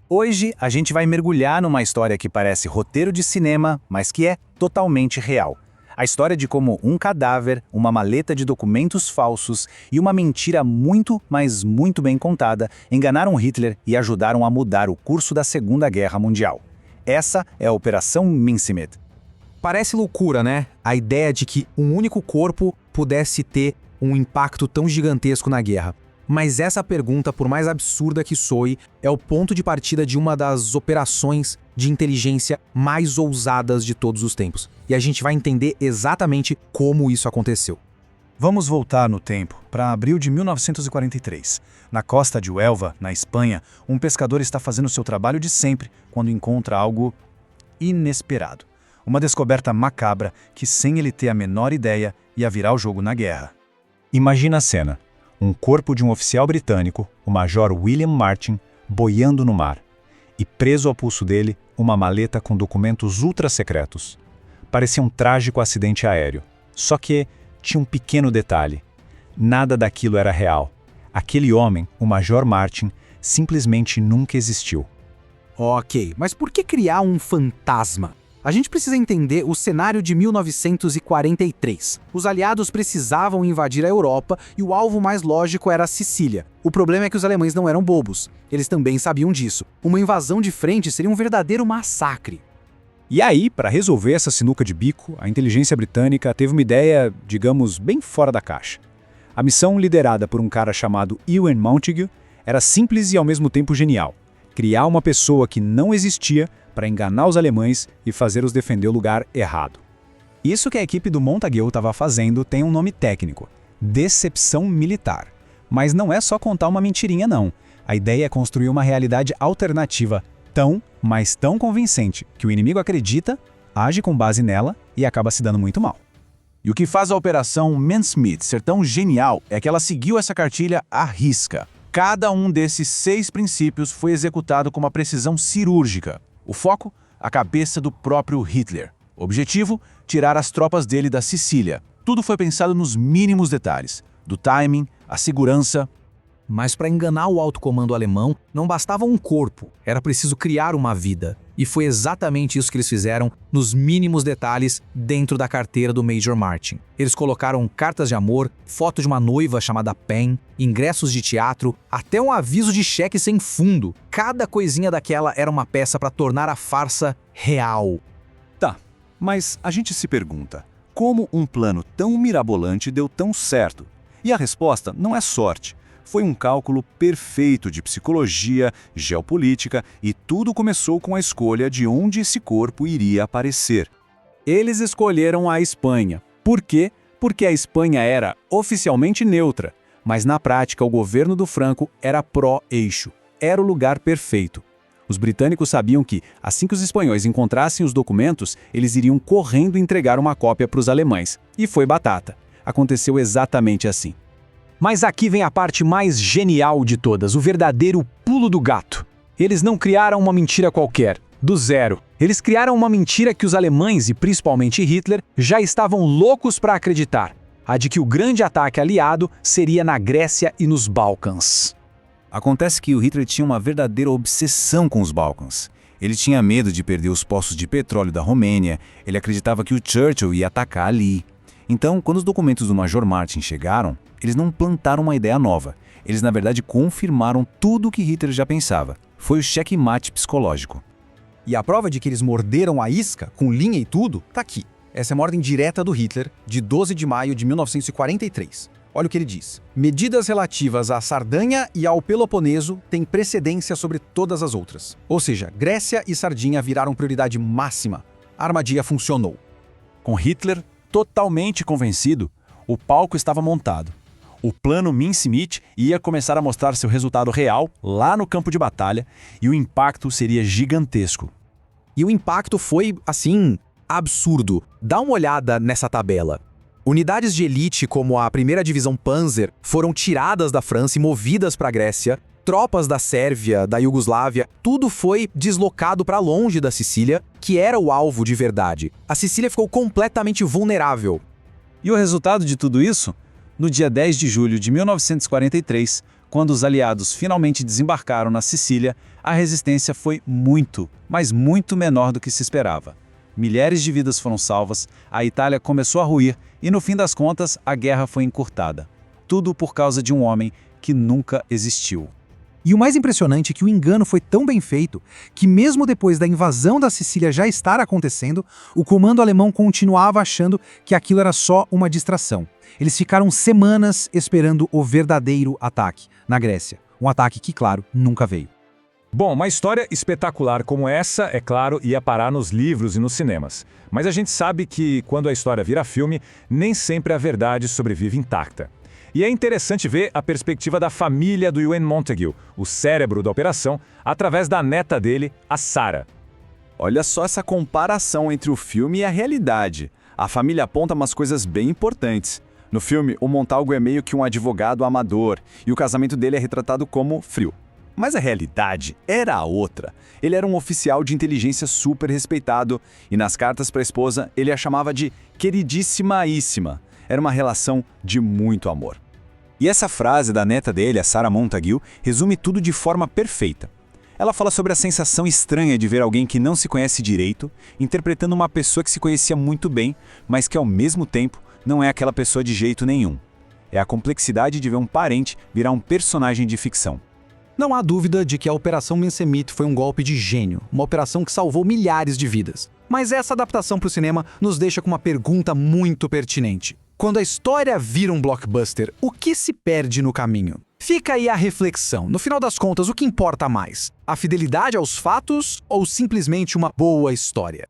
Hoje a gente vai mergulhar numa história que parece roteiro de cinema, mas que é totalmente real. A história de como um cadáver, uma maleta de documentos falsos e uma mentira muito, mas muito bem contada enganaram Hitler e ajudaram a mudar o curso da Segunda Guerra Mundial. Essa é a Operação Mincemeat. Parece loucura, né? A ideia de que um único corpo pudesse ter um impacto tão gigantesco na guerra. Mas essa pergunta, por mais absurda que soe, é o ponto de partida de uma das operações de inteligência mais ousadas de todos os tempos. E a gente vai entender exatamente como isso aconteceu. Vamos voltar no tempo, para abril de 1943. Na costa de Huelva, na Espanha, um pescador está fazendo seu trabalho de sempre quando encontra algo inesperado. Uma descoberta macabra que, sem ele ter a menor ideia, ia virar o jogo na guerra. Imagina a cena. Um corpo de um oficial britânico, o Major William Martin, boiando no mar. E preso ao pulso dele, uma maleta com documentos ultra-secretos. Parecia um trágico acidente aéreo. Só que tinha um pequeno detalhe. Nada daquilo era real. Aquele homem, o Major Martin, simplesmente nunca existiu. Ok, mas por que criar um fantasma? A gente precisa entender o cenário de 1943. Os aliados precisavam invadir a Europa e o alvo mais lógico era a Sicília. O problema é que os alemães não eram bobos. Eles também sabiam disso. Uma invasão de frente seria um verdadeiro massacre. E aí, para resolver essa sinuca de bico, a inteligência britânica teve uma ideia, digamos, bem fora da caixa. A missão, liderada por um cara chamado Ewan Montague, era simples e ao mesmo tempo genial. Criar uma pessoa que não existia para enganar os alemães e fazer-os defender o lugar errado. Isso que a equipe do Montague estava fazendo tem um nome técnico: decepção militar. Mas não é só contar uma mentirinha não. A ideia é construir uma realidade alternativa mas tão convincente que o inimigo acredita, age com base nela e acaba se dando muito mal. E o que faz a Operação Mincemeat ser tão genial é que ela seguiu essa cartilha à risca. Cada um desses 6 princípios foi executado com uma precisão cirúrgica. O foco? A cabeça do próprio Hitler. Objetivo? Tirar as tropas dele da Sicília. Tudo foi pensado nos mínimos detalhes. Do timing, a segurança. Mas para enganar o alto comando alemão, não bastava um corpo, era preciso criar uma vida. E foi exatamente isso que eles fizeram, nos mínimos detalhes, dentro da carteira do Major Martin. Eles colocaram cartas de amor, foto de uma noiva chamada Pen, ingressos de teatro, até um aviso de cheque sem fundo. Cada coisinha daquela era uma peça para tornar a farsa real. Tá, mas a gente se pergunta, como um plano tão mirabolante deu tão certo? E a resposta não é sorte. Foi um cálculo perfeito de psicologia, geopolítica e tudo começou com a escolha de onde esse corpo iria aparecer. Eles escolheram a Espanha. Por quê? Porque a Espanha era oficialmente neutra, mas na prática o governo do Franco era pró-eixo. Era o lugar perfeito. Os britânicos sabiam que, assim que os espanhóis encontrassem os documentos, eles iriam correndo entregar uma cópia para os alemães. E foi batata. Aconteceu exatamente assim. Mas aqui vem a parte mais genial de todas, o verdadeiro pulo do gato. Eles não criaram uma mentira qualquer, do zero. Eles criaram uma mentira que os alemães, e principalmente Hitler, já estavam loucos para acreditar. A de que o grande ataque aliado seria na Grécia e nos Balcãs. Acontece que o Hitler tinha uma verdadeira obsessão com os Balcãs. Ele tinha medo de perder os poços de petróleo da Romênia, ele acreditava que o Churchill ia atacar ali. Então, quando os documentos do Major Martin chegaram, eles não plantaram uma ideia nova. Eles, na verdade, confirmaram tudo o que Hitler já pensava. Foi o checkmate psicológico. E a prova de que eles morderam a isca, com linha e tudo, tá aqui. Essa é uma ordem direta do Hitler, de 12 de maio de 1943. Olha o que ele diz. Medidas relativas à Sardanha e ao Peloponeso têm precedência sobre todas as outras. Ou seja, Grécia e Sardinha viraram prioridade máxima. A armadilha funcionou. Com Hitler totalmente convencido, o palco estava montado. O plano Mincemeat ia começar a mostrar seu resultado real lá no campo de batalha e o impacto seria gigantesco. E o impacto foi, assim, absurdo. Dá uma olhada nessa tabela. Unidades de elite como a 1ª Divisão Panzer foram tiradas da França e movidas para a Grécia. Tropas da Sérvia, da Iugoslávia, tudo foi deslocado para longe da Sicília, que era o alvo de verdade. A Sicília ficou completamente vulnerável. E o resultado de tudo isso? No dia 10 de julho de 1943, Quando os aliados finalmente desembarcaram na Sicília, a resistência foi muito, mas muito menor do que se esperava. Milhares de vidas foram salvas, a Itália começou a ruir e, no fim das contas, a guerra foi encurtada. Tudo por causa de um homem que nunca existiu. E o mais impressionante é que o engano foi tão bem feito que, mesmo depois da invasão da Sicília já estar acontecendo, o comando alemão continuava achando que aquilo era só uma distração. Eles ficaram semanas esperando o verdadeiro ataque na Grécia. Um ataque que, claro, nunca veio. Bom, uma história espetacular como essa, é claro, ia parar nos livros e nos cinemas. Mas a gente sabe que, quando a história vira filme, nem sempre a verdade sobrevive intacta. E é interessante ver a perspectiva da família do Ewan Montague, o cérebro da operação, através da neta dele, a Sarah. Olha só essa comparação entre o filme e a realidade. A família aponta umas coisas bem importantes. No filme, o Montalgo é meio que um advogado amador, e o casamento dele é retratado como frio. Mas a realidade era a outra. Ele era um oficial de inteligência super respeitado, e nas cartas para a esposa ele a chamava de queridíssima-íssima. Era uma relação de muito amor. E essa frase da neta dele, a Sarah Montague, resume tudo de forma perfeita. Ela fala sobre a sensação estranha de ver alguém que não se conhece direito, interpretando uma pessoa que se conhecia muito bem, mas que ao mesmo tempo não é aquela pessoa de jeito nenhum. É a complexidade de ver um parente virar um personagem de ficção. Não há dúvida de que a Operação Messerschmitt foi um golpe de gênio, uma operação que salvou milhares de vidas. Mas essa adaptação para o cinema nos deixa com uma pergunta muito pertinente. Quando a história vira um blockbuster, o que se perde no caminho? Fica aí a reflexão. No final das contas, o que importa mais? A fidelidade aos fatos ou simplesmente uma boa história?